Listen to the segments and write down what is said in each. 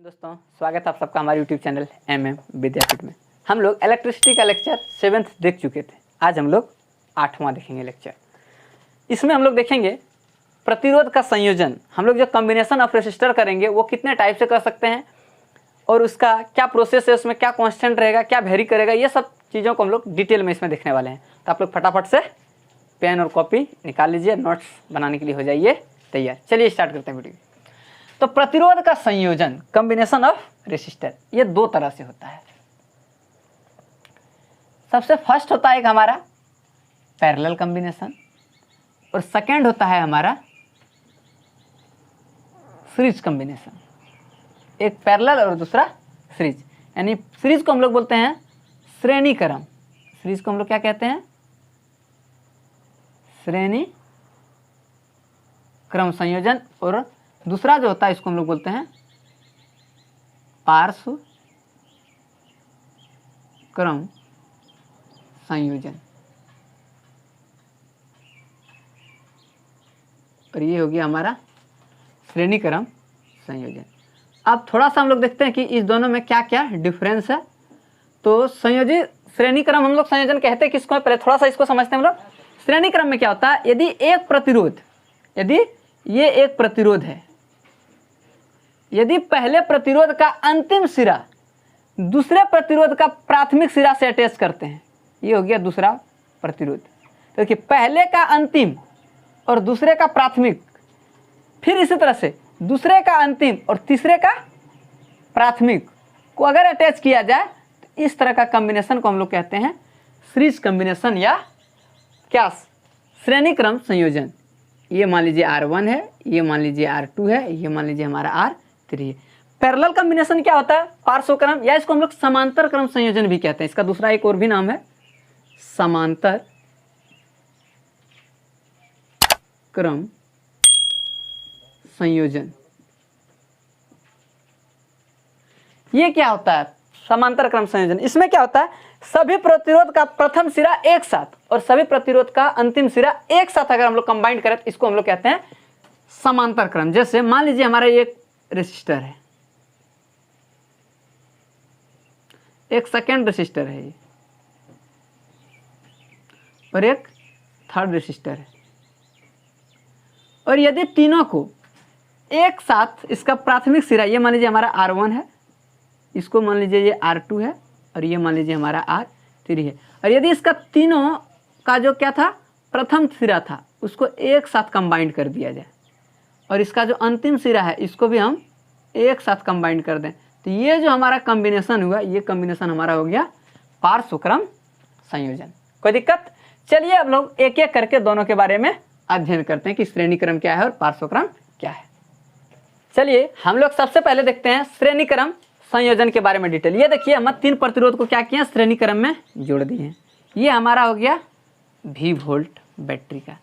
दोस्तों, स्वागत है आप सबका हमारे YouTube चैनल विद्यापीठ में। हम लोग इलेक्ट्रिसिटी का लेक्चर 7th देख चुके थे। आज हम लोग 8वां देखेंगे लेक्चर। इसमें हम लोग देखेंगे प्रतिरोध का संयोजन। हम लोग जो कॉम्बिनेशन ऑफ रेसिस्टर करेंगे वो कितने टाइप से कर सकते हैं और उसका क्या प्रोसेस है, उसमें क्या कांस्टेंट रहेगा, क्या वेरी करेगा, ये सब चीज़ों को हम लोग डिटेल में इसमें देखने वाले हैं। तो आप लोग फटाफट से पेन और कॉपी निकाल लीजिए, नोट्स बनाने के लिए हो जाइए तैयार। चलिए स्टार्ट करते हैं वीडियो। तो प्रतिरोध का संयोजन, कॉम्बिनेशन ऑफ रेसिस्टर, ये दो तरह से होता है। सबसे फर्स्ट होता है एक हमारा पैरेलल कॉम्बिनेशन और सेकंड होता है हमारा सीरीज कॉम्बिनेशन। एक पैरेलल और दूसरा सीरीज, यानी सीरीज को हम लोग बोलते हैं श्रेणी क्रम। सीरीज को हम लोग क्या कहते हैं? श्रेणी क्रम संयोजन। और दूसरा जो होता है इसको हम लोग बोलते हैं पार्श्व क्रम संयोजन। और ये हो गया हमारा श्रेणी क्रम संयोजन। अब थोड़ा सा हम लोग देखते हैं कि इस दोनों में क्या क्या डिफरेंस है। तो संयोजित श्रेणी क्रम हम लोग संयोजन कहते हैं किसको? पहले थोड़ा सा इसको समझते हैं हम लोग। श्रेणी क्रम में क्या होता है? यदि एक प्रतिरोध, यदि ये एक प्रतिरोध है, यदि पहले प्रतिरोध का अंतिम सिरा दूसरे प्रतिरोध का प्राथमिक सिरा से अटैच करते हैं, ये हो गया दूसरा प्रतिरोध। तो देखिए, पहले का अंतिम और दूसरे का प्राथमिक, फिर इसी तरह से दूसरे का अंतिम और तीसरे का प्राथमिक को अगर अटैच किया जाए तो इस तरह का कॉम्बिनेशन को हम लोग कहते हैं सीरीज कॉम्बिनेशन या क्या, श्रेणी क्रम संयोजन। ये मान लीजिए R1 है, ये मान लीजिए R2 है, ये मान लीजिए हमारा R3 है। पैरेलल कॉम्बिनेशन क्या होता है? पार्श्व क्रम, या इसको हम लोग समांतर क्रम संयोजन भी कहते हैं। इसका दूसरा एक और भी नाम है समांतर क्रम संयोजन। ये क्या होता है समांतर क्रम संयोजन? इसमें क्या होता है? सभी प्रतिरोध का प्रथम सिरा एक साथ और सभी प्रतिरोध का अंतिम सिरा एक साथ अगर हम लोग कंबाइन करें तो इसको हम लोग कहते हैं समांतर क्रम। जैसे मान लीजिए हमारा एक रेसिस्टर है, एक सेकेंड रेसिस्टर है ये, और एक थर्ड रेसिस्टर है। और यदि तीनों को एक साथ, इसका प्राथमिक सिरा ये मान लीजिए हमारा R1 है, इसको मान लीजिए ये R2 है, और ये मान लीजिए हमारा R3 है। और यदि इसका तीनों का जो क्या था प्रथम सिरा था उसको एक साथ कंबाइन कर दिया जाए और इसका जो अंतिम सिरा है इसको भी हम एक साथ कंबाइन कर दें, तो ये जो हमारा कॉम्बिनेशन हुआ, ये कॉम्बिनेशन हमारा हो गया पार्श्व क्रम संयोजन। कोई दिक्कत? चलिए अब लोग एक एक करके दोनों के बारे में अध्ययन करते हैं कि श्रेणी क्रम क्या है और पार्श्व क्रम क्या है। चलिए हम लोग सबसे पहले देखते हैं श्रेणी क्रम संयोजन के बारे में डिटेल। ये देखिए, हम 3 प्रतिरोध को क्या किया, श्रेणी क्रम में जोड़ दिए हैं। ये हमारा हो गया V वोल्ट बैटरी का,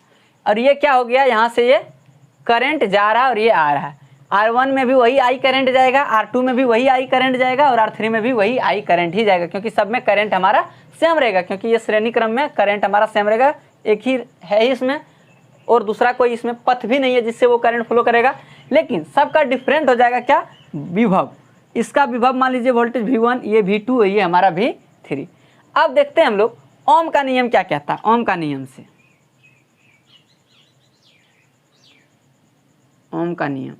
और ये क्या हो गया, यहाँ से ये करंट जा रहा है और ये आ रहा है। R1 में भी वही I करंट जाएगा, R2 में भी वही I करंट जाएगा और R3 में भी वही I करंट ही जाएगा, क्योंकि सब में करंट हमारा सेम रहेगा। क्योंकि ये श्रेणी क्रम में करंट हमारा सेम रहेगा, एक ही है ही इसमें, और दूसरा कोई इसमें पथ भी नहीं है जिससे वो करंट फ्लो करेगा। लेकिन सबका डिफरेंट हो जाएगा क्या, विभव। इसका विभव मान लीजिए वोल्टेज V1, ये V2 है, ये हमारा V3। अब देखते हैं हम लोग ओम का नियम क्या कहता है। ओम का नियम से, ओम का नियम,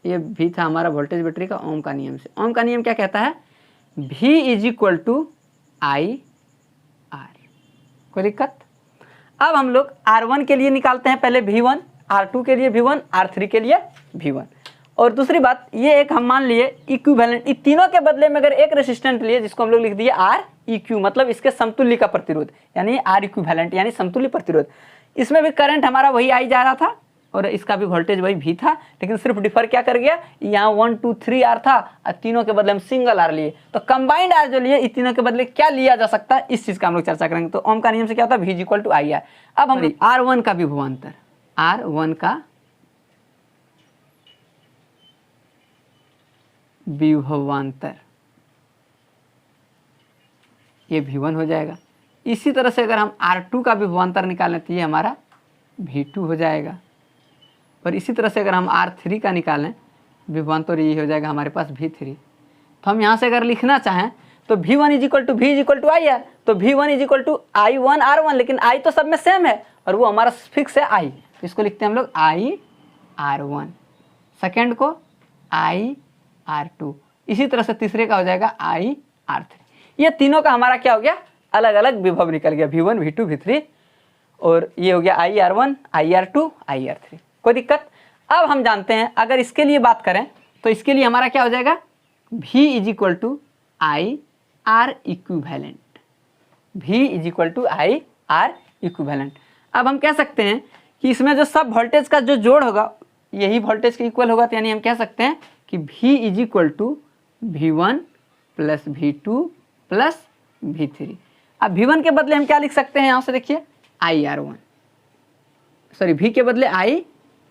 ये V था हमारा वोल्टेज बैटरी का। ओम का नियम से, ओम का नियम क्या कहता है? V = I R। कोई दिक्कत? अब हम लोग R1 के लिए निकालते हैं पहले V1, R2 के लिए V1, R3 के लिए V1। और दूसरी बात, ये एक हम मान लिए इक्विवेलेंट, इन तीनों के बदले में अगर एक रेसिस्टेंट लिए जिसको हम लोग लिख दिए REQ, मतलब इसके समतुल्य का प्रतिरोध, यानी R इक्विवेलेंट यानी समतुल्य प्रतिरोध। इसमें भी करंट हमारा वही I जा रहा था और इसका भी वोल्टेज वही V था, लेकिन सिर्फ डिफर क्या कर गया, यहाँ 1 2 3 R था और तीनों के बदले हम सिंगल R लिए। तो कंबाइंड R जो लिए, इन तीनों के बदले क्या लिया जा सकता है, इस चीज़ का हम लोग चर्चा करेंगे। तो ओम का नियम से क्या होता है, V = I R। अब हम R1 का विभवांतर, R1 का विभवांतर, ये V1 हो जाएगा। इसी तरह से अगर हम R2 का विभवांतर निकालें तो ये हमारा V2 हो जाएगा। और इसी तरह से अगर हम R3 का निकालें विभवांतर ये हो जाएगा हमारे पास V3। तो हम यहाँ से अगर लिखना चाहें तो V1 is equal to V is equal to I है, तो V1 is equal to I1 R1, लेकिन I तो सब में सेम है और वो हमारा फिक्स है I, इसको लिखते हैं हम लोग I R1, सेकेंड को I R2, इसी तरह से तीसरे का हो जाएगा I R3। ये तीनों का हमारा क्या हो गया, अलग अलग विभव निकल गया, V1 V2 V3, और ये हो गया I R1 I R2 I R3। कोई दिक्कत। अब हम जानते हैं अगर इसके लिए बात करें तो इसके लिए हमारा क्या हो जाएगा, V is equal to I R equivalent, V is equal to I R equivalent. अब हम कह सकते हैं कि इसमें जो सब वोल्टेज का जो जोड़ होगा यही वोल्टेज के इक्वल होगा, तो यानी हम कह सकते हैं कि V is equal to V1 plus V2 plus V3। अब V1 के बदले हम क्या लिख सकते हैं, यहाँ से देखिए आई R1, सॉरी V के बदले आई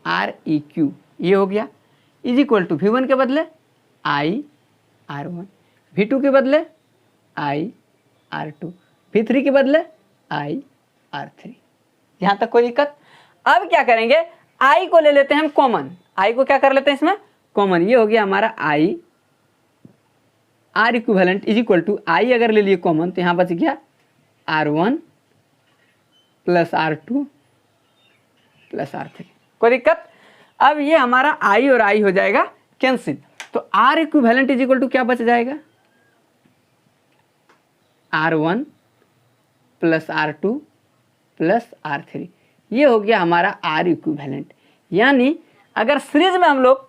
आर ई क्यू, ये हो गया, इज इक्वल टू V1 के बदले आई R1, V2 के बदले आई R2, V3 के बदले आई R3। यहाँ तक कोई दिक्कत। अब क्या करेंगे, I को ले लेते हैं हम कॉमन, I को क्या कर लेते हैं इसमें कॉमन, ये हो गया हमारा I R equivalent is equal to I अगर ले लिए कॉमन तो यहाँ बच गया R1 plus R2 plus R3। कोई दिक्कत। अब ये हमारा I और I हो जाएगा कैंसिल, तो R equivalent is equal to क्या बच जाएगा, R1 plus R2 plus R3, ये हो गया हमारा R इक्विवेलेंट। यानी अगर सीरीज में हम लोग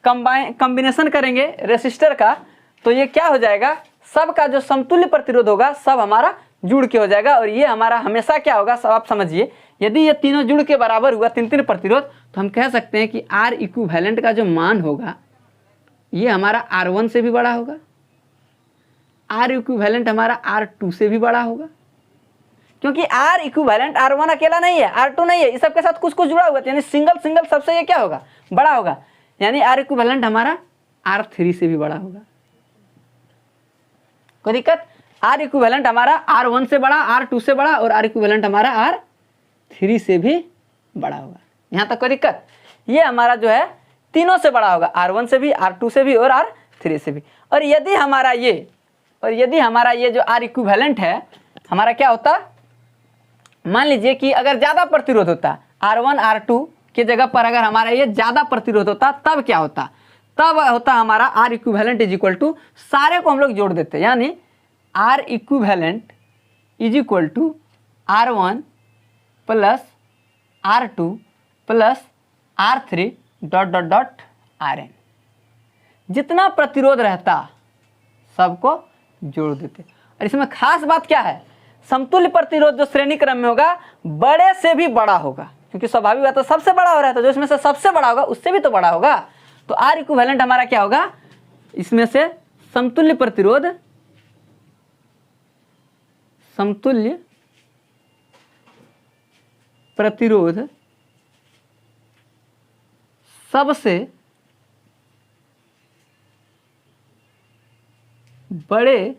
कॉम्बिनेशन करेंगे रेसिस्टर का तो ये क्या हो जाएगा, सब का जो समतुल्य प्रतिरोध होगा सब हमारा जुड़ के हो जाएगा, और ये हमारा हमेशा क्या होगा, सब आप समझिए, यदि ये तीनों जुड़ के बराबर हुआ तीन तीन प्रतिरोध तो हम कह सकते हैं कि R इक्विवेलेंट का जो मान होगा ये हमारा R1 से भी बड़ा होगा, R इक्विवेलेंट हमारा R2 से भी बड़ा होगा, क्योंकि R इक्विवेलेंट R1 अकेला नहीं है, R2 नहीं है, इस सब के साथ कुछ कुछ जुड़ा हुआ है, यानी सिंगल सिंगल सबसे ये क्या होगा, बड़ा होगा, यानी R इक्विवेलेंट हमारा R3 से भी बड़ा होगा। कोई दिक्कत। R इक्विवेलेंट हमारा R1 से बड़ा, R2 से बड़ा, और R इक्विवेलेंट हमारा R3 से भी बड़ा होगा। यहाँ तक कोई दिक्कत। ये हमारा जो है तीनों से बड़ा होगा, R1 से भी, R2 से भी और R3 से भी। और यदि हमारा ये जो R इक्विवेलेंट है हमारा क्या होता, मान लीजिए कि अगर ज़्यादा प्रतिरोध होता, R1 R2 की जगह पर अगर हमारा ये ज़्यादा प्रतिरोध होता तब क्या होता, तब होता हमारा R equivalent is equal to, सारे को हम लोग जोड़ देते, यानी R equivalent is equal to R1 plus R2 plus R3 dot dot dot Rn। जितना प्रतिरोध रहता सबको जोड़ देते। और इसमें खास बात क्या है, समतुल्य प्रतिरोध जो श्रेणी क्रम में होगा बड़े से भी बड़ा होगा, क्योंकि स्वाभाविक बात है सबसे बड़ा हो रहा है, तो जो इसमें से सबसे बड़ा होगा उससे भी तो बड़ा होगा। तो R इक्विवेलेंट हमारा क्या होगा, इसमें से समतुल्य प्रतिरोध सबसे बड़े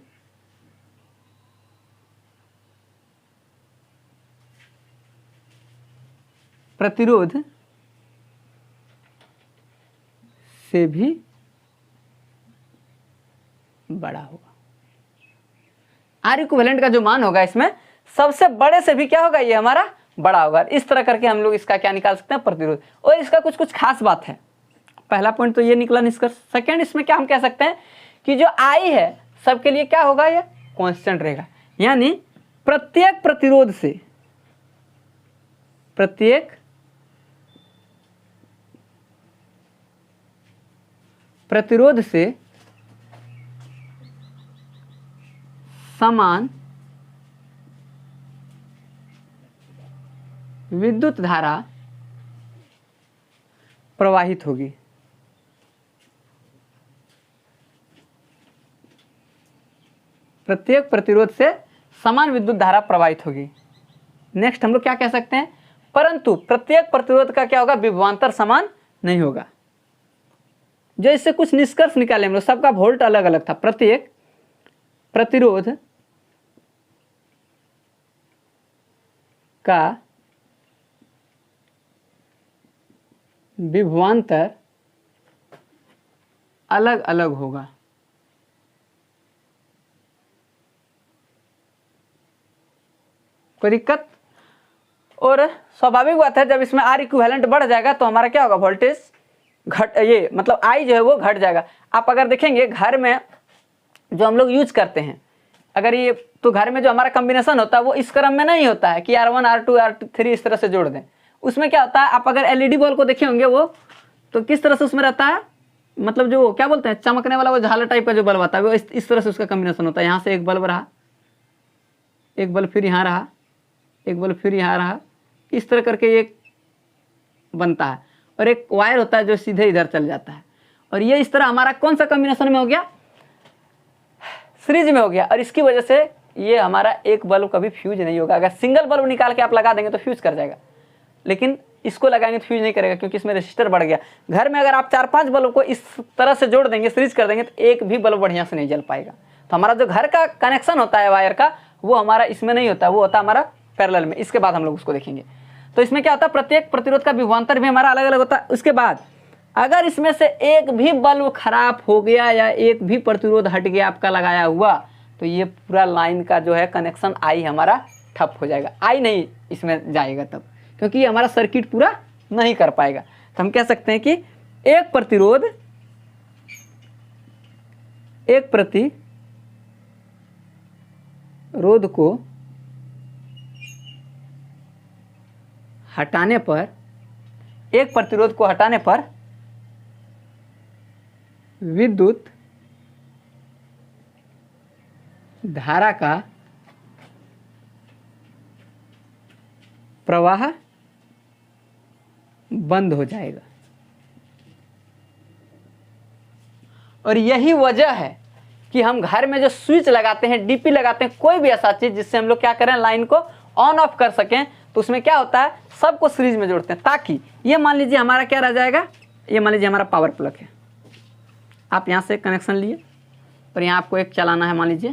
प्रतिरोध से भी बड़ा होगा। R इक्विवेलेंट का जो मान होगा इसमें सबसे बड़े से भी क्या होगा, ये हमारा बड़ा होगा। इस तरह करके हम लोग इसका क्या निकाल सकते हैं, प्रतिरोध। और इसका कुछ कुछ खास बात है। पहला पॉइंट तो ये निकला निष्कर्ष। सेकंड, इसमें क्या हम कह सकते हैं कि जो I है सबके लिए क्या होगा, ये कांस्टेंट रहेगा, यानी प्रत्येक प्रतिरोध से समान विद्युत धारा प्रवाहित होगी। प्रत्येक प्रतिरोध से समान विद्युत धारा प्रवाहित होगी। नेक्स्ट हम लोग क्या कह सकते हैं, परंतु प्रत्येक प्रतिरोध का क्या होगा, विभवांतर समान नहीं होगा। जो इससे कुछ निष्कर्ष निकाले हम लोग, सबका वोल्ट अलग अलग था। प्रत्येक प्रतिरोध का विभवांतर अलग अलग होगा। कोई दिक्कत? और स्वाभाविक बात है, जब इसमें आर इक्विवेलेंट बढ़ जाएगा तो हमारा क्या होगा, वोल्टेज घट, ये मतलब आई जो है वो घट जाएगा। आप अगर देखेंगे घर में जो हम लोग यूज करते हैं, अगर ये तो घर में जो हमारा कॉम्बिनेशन होता है वो इस क्रम में नहीं होता है कि R1 R2 R3 इस तरह से जोड़ दें। उसमें क्या होता है, आप अगर एलईडी बल्ब को देखे होंगे वो तो किस तरह से उसमें रहता है, मतलब जो क्या बोलते हैं चमकने वाला वो झालर टाइप का जो बल्ब आता है वो इस तरह से उसका कॉम्बिनेशन होता है। यहाँ से एक बल्ब रहा, एक बल्ब फिर यहाँ रहा, एक बल्ब फिर यहाँ रहा, इस तरह करके ये बनता है। और एक वायर होता है जो सीधे इधर चल जाता है। और ये इस तरह हमारा कौन सा कॉम्बिनेशन में हो गया, सीरीज में हो गया। और इसकी वजह से ये हमारा एक बल्ब कभी फ्यूज नहीं होगा। अगर सिंगल बल्ब निकाल के आप लगा देंगे तो फ्यूज कर जाएगा, लेकिन इसको लगाएंगे तो फ्यूज नहीं करेगा क्योंकि इसमें रेसिस्टर बढ़ गया। घर में अगर आप 4-5 बल्ब को इस तरह से जोड़ देंगे, सीरीज कर देंगे, तो एक भी बल्ब बढ़िया से नहीं जल पाएगा। तो हमारा जो घर का कनेक्शन होता है वायर का, वो हमारा इसमें नहीं होता, वो होता है हमारा पैरेलल में। इसके बाद हम लोग उसको देखेंगे। तो इसमें क्या होता है, प्रत्येक प्रतिरोध का विभवांतर भी हमारा अलग अलग होता है। उसके बाद अगर इसमें से एक भी बल्ब खराब हो गया या एक भी प्रतिरोध हट गया आपका लगाया हुआ, तो ये पूरा लाइन का जो है कनेक्शन आई हमारा ठप हो जाएगा, आई नहीं इसमें जाएगा तब, क्योंकि ये हमारा सर्किट पूरा नहीं कर पाएगा। तो हम कह सकते हैं कि एक प्रतिरोध को हटाने पर, एक प्रतिरोध को हटाने पर विद्युत धारा का प्रवाह बंद हो जाएगा। और यही वजह है कि हम घर में जो स्विच लगाते हैं, डीपी लगाते हैं, कोई भी ऐसा चीज जिससे हम लोग क्या करें, लाइन को ऑन ऑफ कर सकें, तो उसमें क्या होता है, सबको सीरीज में जोड़ते हैं, ताकि ये मान लीजिए हमारा क्या रह जाएगा, ये मान लीजिए हमारा पावर प्लग है, आप यहाँ से कनेक्शन लिए और यहाँ आपको एक चलाना है, मान लीजिए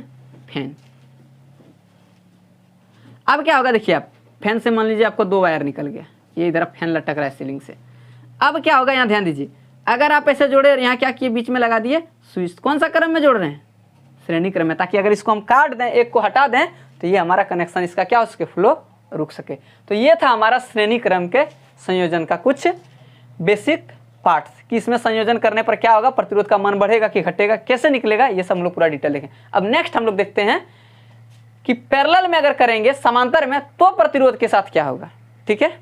फैन। अब क्या होगा, देखिए आप फैन से मान लीजिए आपको 2 वायर निकल गया, ये इधर फैन लटक रहा है सीलिंग से। अब क्या होगा, यहाँ ध्यान दीजिए, अगर आप ऐसे जोड़े और यहाँ क्या किए, बीच में लगा दिए स्विच, कौन सा क्रम में जोड़ रहे हैं, श्रेणी क्रम में, ताकि अगर इसको हम काट दें, एक को हटा दें, तो ये हमारा कनेक्शन इसका क्या हो सके, फ्लो रुक सके। तो ये था हमारा श्रेणी क्रम के संयोजन का कुछ बेसिक पार्ट्स, कि इसमें संयोजन करने पर क्या होगा, प्रतिरोध का मान बढ़ेगा कि घटेगा, कैसे निकलेगा, ये सब हम लोग पूरा डिटेल देखें। अब नेक्स्ट हम लोग देखते हैं कि पैरेलल में अगर करेंगे, समांतर में, तो प्रतिरोध के साथ क्या होगा। ठीक है,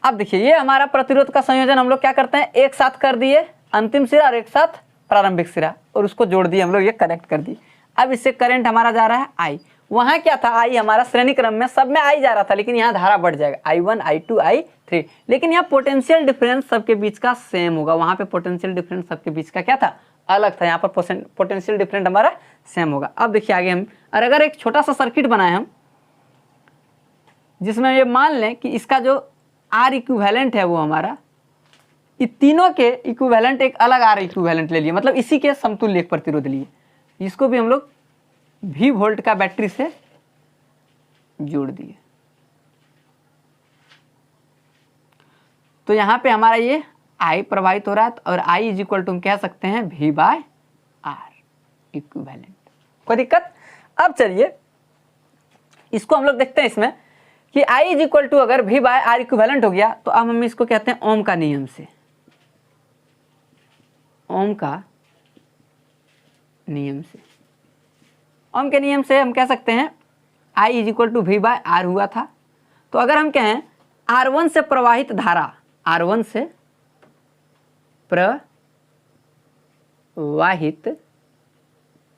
अब देखिए ये हमारा प्रतिरोध का संयोजन हम लोग क्या करते हैं, एक साथ कर दिए अंतिम सिरा और एक साथ प्रारंभिक सिरा, और उसको जोड़ दिए हम लोग, ये कनेक्ट कर दिए। अब इससे करंट हमारा जा रहा है आई, वहां क्या था, आई हमारा श्रेणी क्रम में सब में आई जा रहा था, लेकिन यहाँ धारा बढ़ जाएगा, I1 I2 I3, लेकिन यहाँ पोटेंशियल डिफरेंस सबके बीच का सेम होगा। वहां पे पोटेंशियल डिफरेंस सबके बीच का क्या था, अलग था, यहाँ पर पोटेंशियल डिफरेंस हमारा सेम होगा। अब देखिए आगे हम, और अगर एक छोटा सा सर्किट बनाए हम, जिसमें ये मान लें कि इसका जो आर इक्विवेलेंट है वो हमारा, ये तीनों के इक्विवेलेंट एक अलग आर इक्विवेलेंट ले लिए, मतलब इसी के समतुल्य एक प्रतिरोध लिए, इसको भी हम लोग V वोल्ट का बैटरी से जोड़ दिए। तो यहां पे हमारा ये I प्रवाहित हो रहा है, और I इज इक्वल टू हम कह सकते हैं V/R इक्विवेलेंट। कोई दिक्कत? अब चलिए इसको हम लोग देखते हैं इसमें कि I इज इक्वल टू अगर V/R इक्विवेलेंट हो गया, तो अब हम इसको कहते हैं ओम का नियम से, ओम का नियम से, ओम के नियम से हम कह सकते हैं I is equal to V/R हुआ था। तो अगर हम कहें R1 से प्रवाहित धारा, R1 से प्रवाहित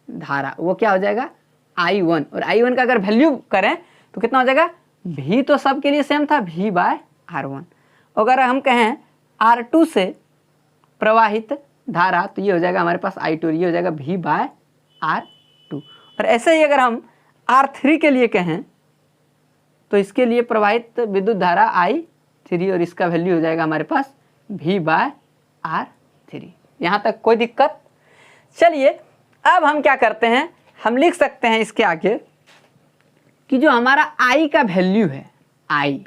धारा, वो क्या हो जाएगा, I1, और I1 का अगर वैल्यू करें तो कितना हो जाएगा, V तो सबके लिए सेम था, V/R1। अगर हम कहें R2 से प्रवाहित धारा, तो ये हो जाएगा हमारे पास I2, ये हो जाएगा V/R2। और ऐसे ही अगर हम R3 के लिए कहें, तो इसके लिए प्रवाहित विद्युत धारा I3, और इसका वैल्यू हो जाएगा हमारे पास V/R3। यहाँ तक कोई दिक्कत? चलिए अब हम क्या करते हैं, हम लिख सकते हैं इसके आगे कि जो हमारा I का वैल्यू है, I,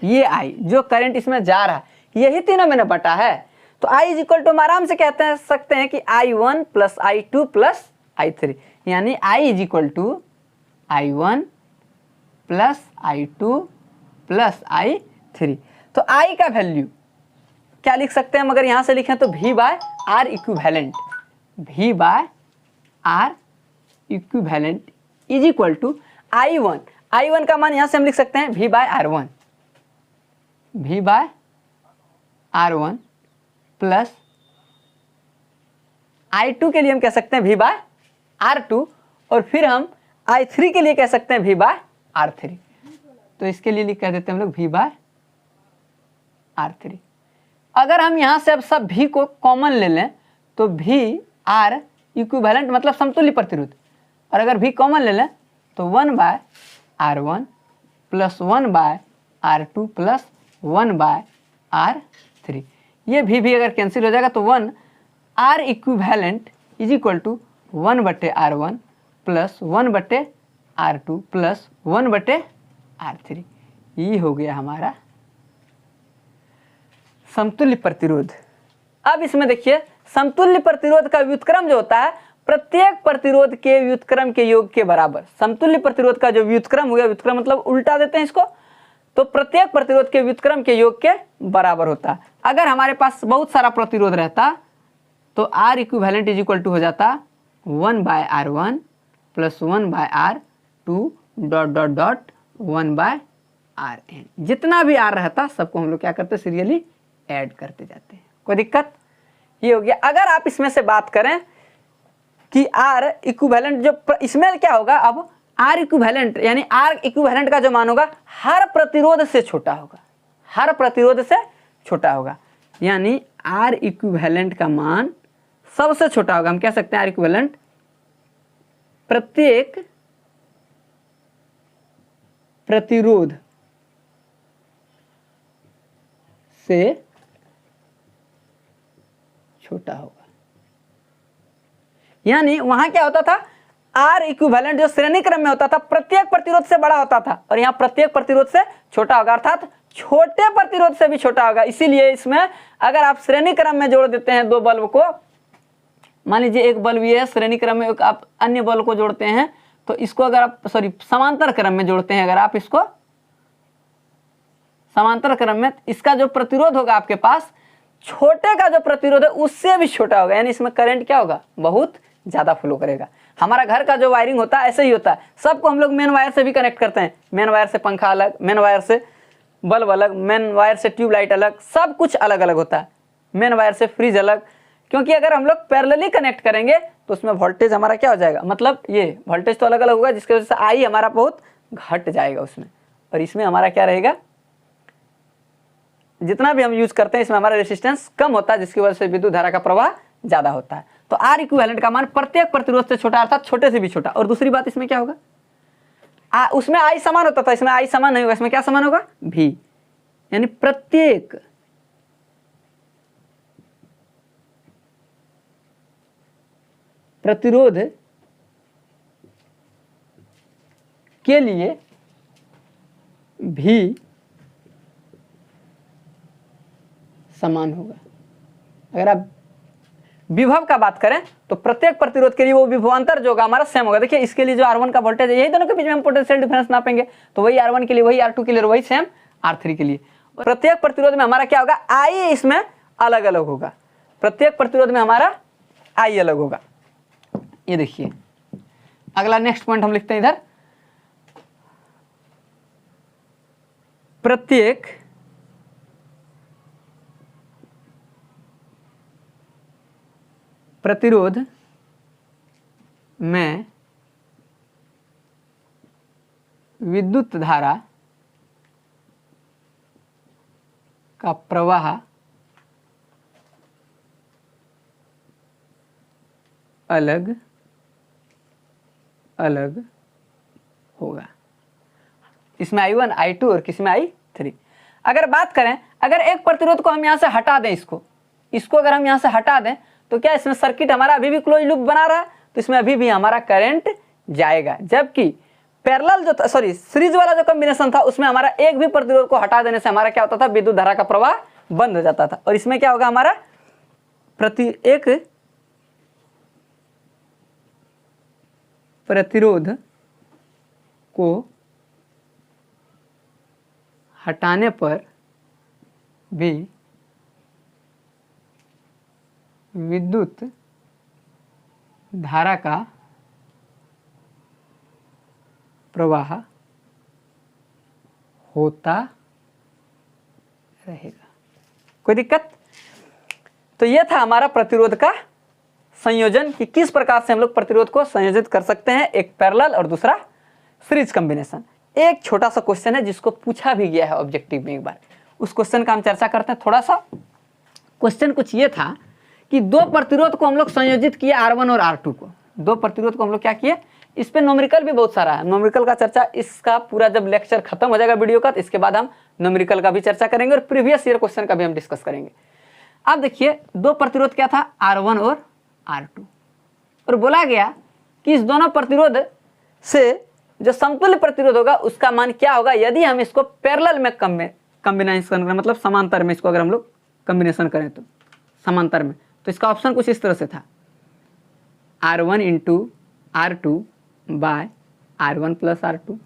ये I जो करंट इसमें जा रहा है, यही तीनों में बटा है। तो I इज इक्वल टू हम आराम से कहते हैं सकते हैं कि I1 plus I2 plus I3, यानी I is equal to I1 plus I2 plus I3। तो I का वैल्यू क्या लिख सकते हैं हम अगर यहाँ से लिखें तो V by R equivalent, V by R equivalent is equal to I1, I1 का मान यहाँ से हम लिख सकते हैं V by R1, V by R1 plus I2 के लिए हम कह सकते हैं V बाय R2, और फिर हम I3 के लिए कह सकते हैं V बाय R3। तो इसके लिए लिख कह देते हैं हम लोग V बाय R3। अगर हम यहाँ से अब सब V को कॉमन ले लें तो V R इक्विवेलेंट मतलब समतुल्य प्रतिरोध, और अगर V कॉमन ले लें तो 1 by R1 plus 1 by R2 plus 1 by R3। ये भी अगर कैंसिल हो जाएगा तो 1 R equivalent is equal to 1 बटे R1 प्लस 1 बटे R2 प्लस 1 बटे R3। ये हो गया हमारा समतुल्य प्रतिरोध। अब इसमें देखिए समतुल्य प्रतिरोध का व्युत्क्रम जो होता है प्रत्येक प्रतिरोध के व्युत्क्रम के योग के बराबर। समतुल्य प्रतिरोध का जो व्युत्क्रम हुआ, व्युत्क्रम मतलब उल्टा देते हैं इसको, तो प्रत्येक प्रतिरोध के व्युत्क्रम के योग के बराबर होता है। अगर हमारे पास बहुत सारा प्रतिरोध रहता तो R equivalent is equal to हो जाता 1 by R1 plus 1 by R2 dot dot dot 1 by Rn। जितना भी R रहता सबको हम लोग क्या करते सीरियली ऐड करते जाते हैं। कोई दिक्कत? ये हो गया। अगर आप इसमें से बात करें कि R इक्विवेलेंट जो इसमें क्या होगा, अब R इक्विवेलेंट यानी R इक्विवेलेंट का जो मान होगा हर प्रतिरोध से छोटा होगा, हर प्रतिरोध से छोटा होगा, यानी R इक्विवेलेंट का मान सबसे छोटा होगा। हम कह सकते हैं R इक्विवेलेंट प्रत्येक प्रतिरोध से छोटा होगा। यानी वहां क्या होता था, R इक्विवेलेंट जो श्रेणी क्रम में होता था प्रत्येक प्रतिरोध से बड़ा होता था, और यहाँ प्रत्येक प्रतिरोध से छोटा होगा, अर्थात छोटे प्रतिरोध से भी छोटा होगा। इसीलिए इसमें अगर आप श्रेणी क्रम में जोड़ देते हैं दो बल्ब को, मान लीजिए एक बल्ब ये है, श्रेणी क्रम में आप अन्य बल्ब को जोड़ते हैं, तो इसको अगर आप समांतर क्रम में जोड़ते हैं, अगर आप इसको समांतर क्रम में, इसका जो प्रतिरोध होगा आपके पास छोटे का जो प्रतिरोध है उससे भी छोटा होगा, यानी इसमें करंट क्या होगा, बहुत ज्यादा फ्लो करेगा। हमारा घर का जो वायरिंग होता है ऐसे ही होता है, सबको हम लोग मेन वायर से भी कनेक्ट करते हैं, मेन वायर से पंखा अलग, मेन वायर से बल्ब अलग, मेन वायर से ट्यूबलाइट अलग, सब कुछ अलग अलग होता है, मेन वायर से फ्रिज अलग, क्योंकि अगर हम लोग पैरेलली कनेक्ट करेंगे तो उसमें वोल्टेज हमारा क्या हो जाएगा, मतलब ये वोल्टेज तो अलग अलग होगा, जिसकी वजह से आई हमारा बहुत घट जाएगा उसमें, और इसमें हमारा क्या रहेगा, जितना भी हम यूज करते हैं इसमें हमारा रेजिस्टेंस कम होता है, जिसकी वजह से विद्युत धारा का प्रवाह ज्यादा होता है। तो आर इक्विवेलेंट का मान प्रत्येक प्रतिरोध से छोटा, अर्थात छोटे से भी छोटा। और दूसरी बात इसमें क्या होगा, उसमें आई समान होता था, इसमें आई समान नहीं होगा, इसमें क्या समान होगा, भी, यानी प्रत्येक प्रतिरोध के लिए भी समान होगा। अगर आप विभव का बात करें तो प्रत्येक प्रतिरोध के लिए वो विभवांतर जो होगा हमारा सेम होगा। देखिए इसके लिए जो R1 का वोल्टेज है, यही दोनों के बीच में हम पोटेंशियल डिफरेंस नापेंगे, तो वही R1 के लिए, वही R2 के लिए, वही सेम R3 के लिए। प्रत्येक प्रतिरोध में हमारा क्या होगा, I इसमें अलग अलग होगा, प्रत्येक प्रतिरोध में हमारा I अलग होगा। ये देखिए अगला नेक्स्ट पॉइंट हम लिखते हैं इधर, प्रत्येक प्रतिरोध में विद्युत धारा का प्रवाह अलग अलग होगा। इसमें I1, I2 और किसमें I3। अगर बात करें, अगर एक प्रतिरोध को हम यहां से हटा दें, इसको अगर हम यहां से हटा दें तो क्या इसमें सर्किट हमारा अभी भी क्लोज लूप बना रहा है, तो इसमें अभी भी हमारा करंट जाएगा। जबकि पैरेलल जो सीरीज वाला जो कॉम्बिनेशन था उसमें हमारा एक भी प्रतिरोध को हटा देने से हमारा क्या होता था, विद्युत धारा का प्रवाह बंद हो जाता था। और इसमें क्या होगा, हमारा एक प्रतिरोध को हटाने पर भी विद्युत धारा का प्रवाह होता रहेगा। कोई दिक्कत? तो यह था हमारा प्रतिरोध का संयोजन कि किस प्रकार से हम लोग प्रतिरोध को संयोजित कर सकते हैं, एक पैरेलल और दूसरा सीरीज कॉम्बिनेशन। एक छोटा सा क्वेश्चन है जिसको पूछा भी गया है ऑब्जेक्टिव में, एक बार उस क्वेश्चन का हम चर्चा करते हैं थोड़ा सा। क्वेश्चन कुछ ये था कि दो प्रतिरोध को हम लोग संयोजित किए R1 और R2 को, दो प्रतिरोध को हम लोग क्या किए, इस पे न्यूमेरिकल भी बहुत सारा है, न्यूमेरिकल का चर्चा इसका पूरा जब लेक्चर खत्म हो जाएगा वीडियो का तो इसके बाद हम न्यूमेरिकल का भी चर्चा करेंगे और प्रीवियस ईयर क्वेश्चन का भी हम डिस्कस करेंगे। अब देखिए दो प्रतिरोध क्या था, R1 और R2, और बोला गया कि इस दोनों प्रतिरोध से जो समतुल्य प्रतिरोध होगा उसका मान क्या होगा यदि हम इसको पैरेलल में कॉम्बिनेशन करें, मतलब समांतर में इसको अगर हम लोग कॉम्बिनेशन करें तो समांतर में। तो इसका ऑप्शन कुछ इस तरह से था, R1 into R2 bye R1 plus R2।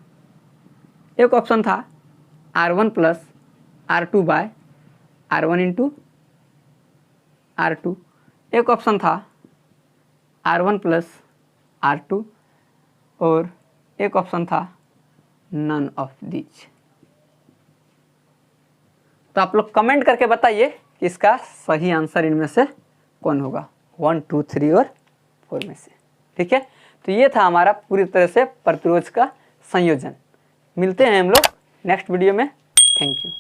एक ऑप्शन था R1 plus R2 bye R1 into R2। एक ऑप्शन था R1 प्लस R2 और एक ऑप्शन था नन ऑफ दीज। तो आप लोग कमेंट करके बताइए कि इसका सही आंसर इनमें से कौन होगा, 1, 2, 3 और 4 में से। ठीक है, तो ये था हमारा पूरी तरह से प्रतिरोध का संयोजन। मिलते हैं हम लोग नेक्स्ट वीडियो में। Thank you.